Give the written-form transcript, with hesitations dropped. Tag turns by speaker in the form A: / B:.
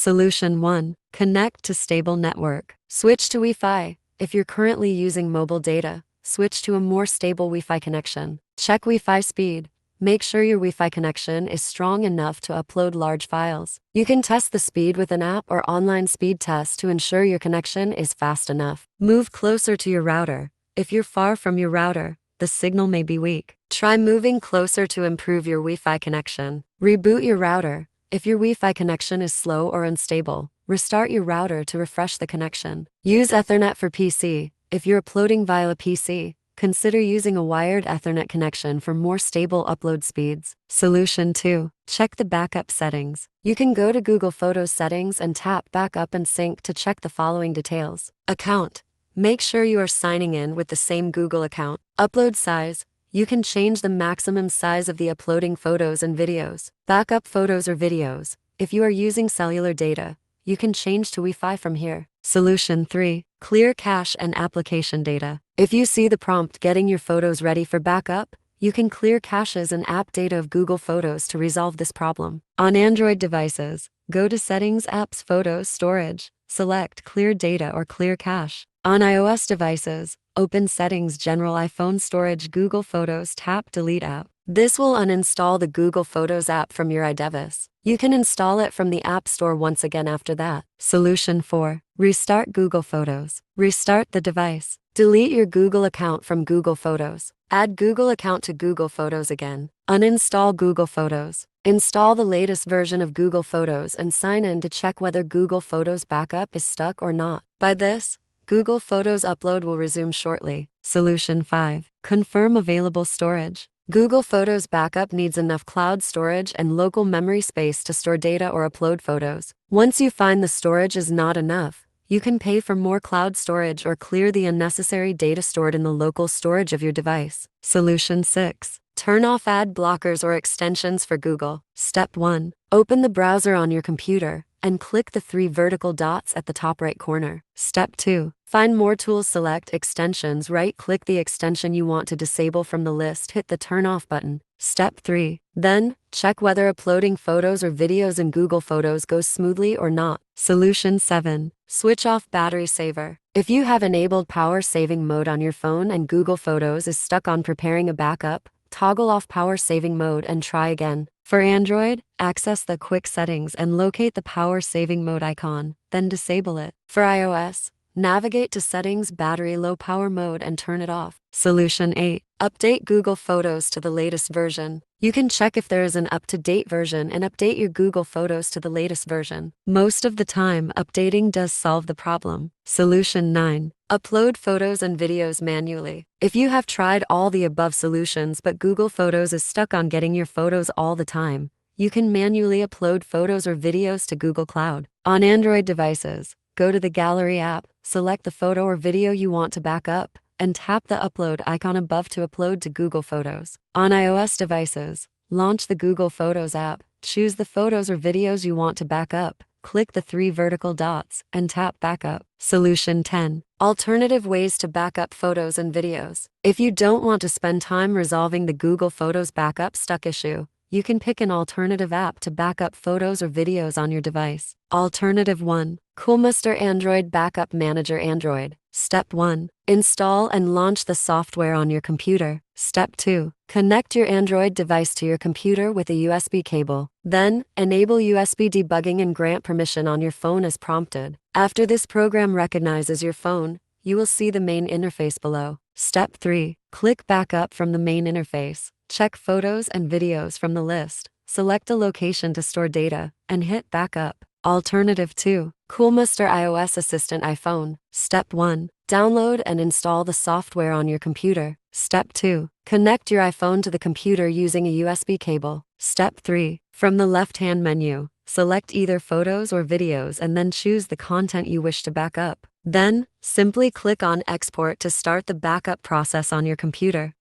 A: Solution 1. Connect to stable network. Switch to Wi-Fi. If you're currently using mobile data, switch to a more stable Wi-Fi connection. Check Wi-Fi speed. Make sure your Wi-Fi connection is strong enough to upload large files. You can test the speed with an app or online speed test to ensure your connection is fast enough. Move closer to your router. If you're far from your router, the signal may be weak. Try moving closer to improve your Wi-Fi connection. Reboot your router. If your Wi-Fi connection is slow or unstable, restart your router to refresh the connection. Use Ethernet for PC. If you're uploading via a PC, consider using a wired Ethernet connection for more stable upload speeds. Solution 2. Check the backup settings. You can go to Google Photos settings and tap Backup and Sync to check the following details. Account. Make sure you are signing in with the same Google account. Upload size. You can change the maximum size of the uploading photos and videos. Backup photos or videos. If you are using cellular data, you can change to Wi-Fi from here. Solution 3. Clear cache and application data. If you see the prompt getting your photos ready for backup, you can clear caches and app data of Google Photos to resolve this problem. On Android devices, go to Settings, Apps, Photos, Storage, select Clear Data or Clear Cache. On iOS devices, open Settings, General, iPhone Storage, Google Photos, tap Delete App. This will uninstall the Google Photos app from your iDevice. You can install it from the App Store once again after that. Solution 4. Restart Google Photos. Restart the device. Delete your Google account from Google Photos. Add Google account to Google Photos again. Uninstall Google Photos. Install the latest version of Google Photos and sign in to check whether Google Photos backup is stuck or not. By this, Google Photos upload will resume shortly. Solution 5. Confirm available storage. Google Photos backup needs enough cloud storage and local memory space to store data or upload photos. Once you find the storage is not enough, you can pay for more cloud storage or clear the unnecessary data stored in the local storage of your device. Solution 6. Turn off ad blockers or extensions for Google. Step 1. Open the browser on your computer and click the 3 vertical dots at the top right corner. Step 2. Find More Tools, select Extensions, right-click the extension you want to disable from the list, hit the Turn Off button. Step 3. Then, check whether uploading photos or videos in Google Photos goes smoothly or not. Solution 7. Switch off battery saver. If you have enabled power saving mode on your phone and Google Photos is stuck on preparing a backup, toggle off power saving mode and try again. For Android, access the quick settings and locate the power saving mode icon, then disable it. For iOS, navigate to Settings, Battery Low Power Mode and turn it off. Solution 8. Update Google Photos to the latest version. You can check if there is an up-to-date version and update your Google Photos to the latest version. Most of the time, updating does solve the problem. Solution 9. Upload photos and videos manually. If you have tried all the above solutions but Google Photos is stuck on getting your photos all the time, you can manually upload photos or videos to Google Cloud. On Android devices, go to the Gallery app, select the photo or video you want to back up, and tap the upload icon above to upload to Google Photos. On iOS devices, launch the Google Photos app, choose the photos or videos you want to back up, click the 3 vertical dots, and tap Backup. Solution 10. Alternative ways to back up photos and videos. If you don't want to spend time resolving the Google Photos backup stuck issue, you can pick an alternative app to back up photos or videos on your device. Alternative 1. Coolmuster Android Backup Manager Android. Step 1. Install and launch the software on your computer. Step 2. Connect your Android device to your computer with a USB cable. Then, enable USB debugging and grant permission on your phone as prompted. After this program recognizes your phone, you will see the main interface below. Step 3. Click Backup from the main interface. Check photos and videos from the list. Select a location to store data, and hit Backup. Alternative 2. Coolmuster iOS Assistant iPhone. Step 1. Download and install the software on your computer. Step 2. Connect your iPhone to the computer using a USB cable. Step 3. From the left-hand menu, select either photos or videos and then choose the content you wish to back up. Then, simply click on Export to start the backup process on your computer.